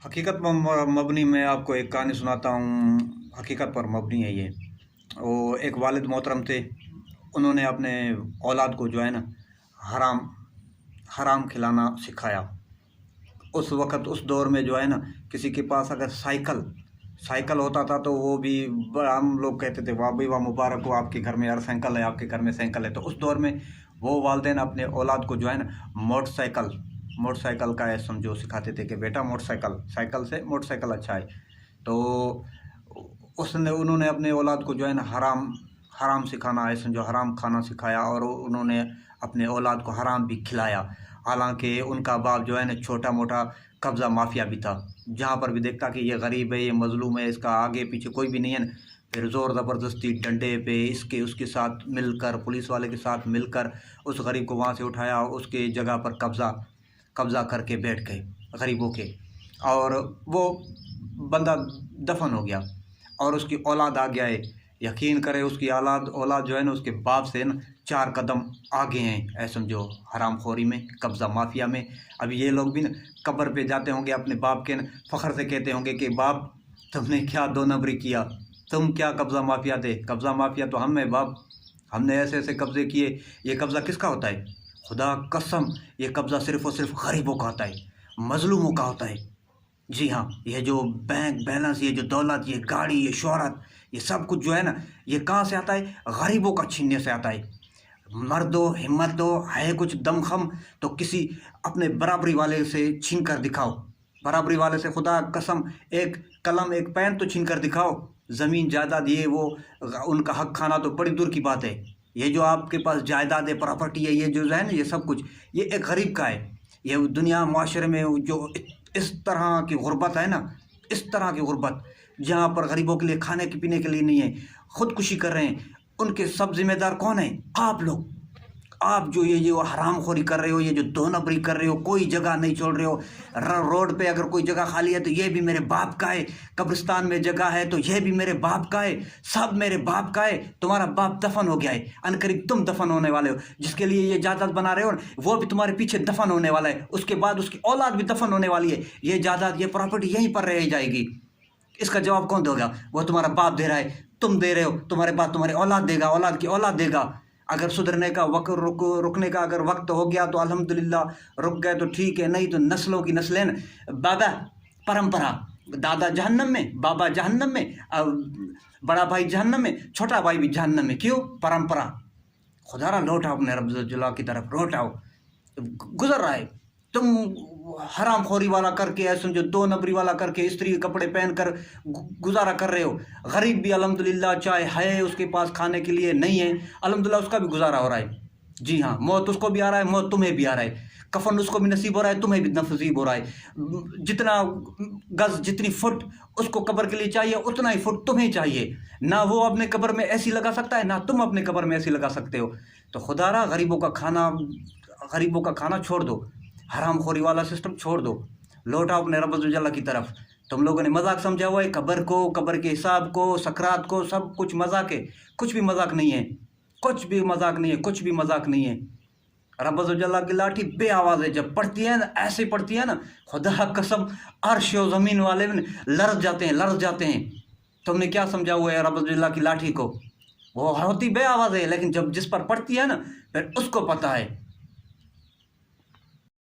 हकीकत पर मबनी मैं आपको एक कहानी सुनाता हूँ। हकीकत पर मबनी है ये। वो एक वालिद मोहतरम थे। उन्होंने अपने औलाद को जो है ना हराम हराम खिलाना सिखाया। उस वक़्त उस दौर में जो है ना किसी के पास अगर साइकिल साइकिल होता था तो वो भी हम लोग कहते थे वाह भाई वाह मुबारक हो, आपके घर में यार साइकिल है, आपके घर में साइकिल है। तो उस दौर में वो वालिदैन अपने औलाद को जो है ना मोटरसाइकिल का है समझो सिखाते थे कि बेटा मोटरसाइकिल साइकिल से मोटरसाइकिल अच्छा है। तो उसने उन्होंने अपने औलाद को जो है ना हराम हराम सिखाना है समझो, हराम खाना सिखाया और उन्होंने अपने औलाद को हराम भी खिलाया। हालांकि उनका बाप जो है ना छोटा मोटा कब्ज़ा माफिया भी था। जहाँ पर भी देखता कि ये गरीब है, ये मजलूम है, इसका आगे पीछे कोई भी नहीं है, फिर ज़ोर ज़बरदस्ती डंडे पे इसके उसके साथ मिलकर पुलिस वाले के साथ मिलकर उस गरीब को वहाँ से उठाया, उसके जगह पर कब्ज़ा करके बैठ गए गरीबों के। और वो बंदा दफन हो गया और उसकी औलाद आ गया है। यकीन करें उसकी औलाद जो है ना उसके बाप से ना 4 कदम आगे हैं, ऐसा समझो हरामखोरी में, कब्ज़ा माफिया में। अभी ये लोग भी ना कब्र पे जाते होंगे अपने बाप के ना फ़ख्र से कहते होंगे कि बाप तुमने क्या दो नंबरी किया, तुम क्या कब्ज़ा माफिया थे, कब्ज़ा माफिया तो हम हैं बाप, हमने ऐसे ऐसे कब्ज़े किए। ये कब्ज़ा किसका होता है? खुदा कसम ये कब्ज़ा सिर्फ़ और सिर्फ गरीबों का होता है, मजलूमों का होता है। जी हाँ, ये जो बैंक बैलेंस, ये जो दौलत, ये गाड़ी, ये शोहरत, ये सब कुछ जो है ना ये कहाँ से आता है? गरीबों का छीनने से आता है। मर्दो हिम्मत दो, है कुछ दमखम तो किसी अपने बराबरी वाले से छीन कर दिखाओ। बराबरी वाले से खुदा कसम एक कलम एक पेन तो छीन कर दिखाओ। ज़मीन जायदाद ये वो उनका हक खाना तो बड़ी दूर की बात है। ये जो आपके पास जायदाद है, प्रॉपर्टी है, ये जो है ना ये सब कुछ ये एक गरीब का है। ये दुनिया माशरे में जो इस तरह की गुर्बत है ना, इस तरह की गुर्बत जहाँ पर गरीबों के लिए खाने के पीने के लिए नहीं है, ख़ुदकुशी कर रहे हैं, उनके सब जिम्मेदार कौन है? आप लोग। आप जो ये जो हरामखोरी कर रहे हो, ये जो दो नंबरी कर रहे हो, कोई जगह नहीं छोड़ रहे हो। रोड पे अगर कोई जगह खाली है तो ये भी मेरे बाप का है, कब्रिस्तान में जगह है तो ये भी मेरे बाप का है, सब मेरे बाप का है। तुम्हारा बाप दफन हो गया है, अनकरीब तुम दफन होने वाले हो। जिसके लिए ये जायदाद बना रहे हो वो भी तुम्हारे पीछे दफन होने वाला है, उसके बाद उसकी औलाद भी दफन होने वाली है। ये जायदाद ये प्रॉपर्टी यहीं पर रह जाएगी। इसका जवाब कौन देगा? वो तुम्हारा बाप दे रहा है, तुम दे रहे हो, तुम्हारे बाद तुम्हारी औलाद देगा, औलाद की औलाद देगा। अगर सुधरने का वक्त रुकने का अगर वक्त हो गया तो अल्हम्दुलिल्लाह रुक गए तो ठीक है, नहीं तो नस्लों की नस्लें बाबा परंपरा, दादा जहन्नम में, बाबा जहन्नम में, बड़ा भाई जहन्नम में, छोटा भाई भी जहन्नम में। क्यों? परंपरा। खुदारा लौट आओ अपने रब की तरफ, लौट आओ। गुजर रहा है तुम हराम खोरी वाला करके, ऐसा जो दो नंबरी वाला करके स्त्री के कपड़े पहन कर गुजारा कर रहे हो। गरीब भी अल्हम्दुलिल्लाह चाहे है उसके पास खाने के लिए नहीं है, अल्हम्दुलिल्लाह उसका भी गुजारा हो रहा है। जी हाँ, मौत उसको भी आ रहा है, मौत तुम्हें भी आ रहा है, कफन उसको भी नसीब हो रहा है, तुम्हें भी नसीब हो रहा है। जितना गज जितनी फुट उसको कब्र के लिए चाहिए उतना ही फुट तुम्हें चाहिए। ना वो अपने कब्र में ऐसी लगा सकता है, ना तुम अपने कब्र में ऐसी लगा सकते हो। तो खुदारा गरीबों का खाना छोड़ दो, हरामखोरी वाला सिस्टम छोड़ दो, लौट आओ अपने रब अज़्ज़ की तरफ। तुम लोगों ने मजाक समझा हुआ है कब्र को, कब्र के हिसाब को, सकरात को, सब कुछ मजाक है। कुछ भी मजाक नहीं है, कुछ भी मजाक नहीं है, कुछ भी मजाक नहीं है। रब अज़्ज़ की लाठी बे आवाज़ है, जब पड़ती है ना ऐसे पड़ती है ना, खुदा कसम अर्श और ज़मीन वाले लरज़ जाते हैं। तुमने क्या समझा हुआ है रब अज़्ज़ की लाठी को? वो होती बे आवाज़ है, लेकिन जब जिस पर पड़ती है ना फिर उसको पता है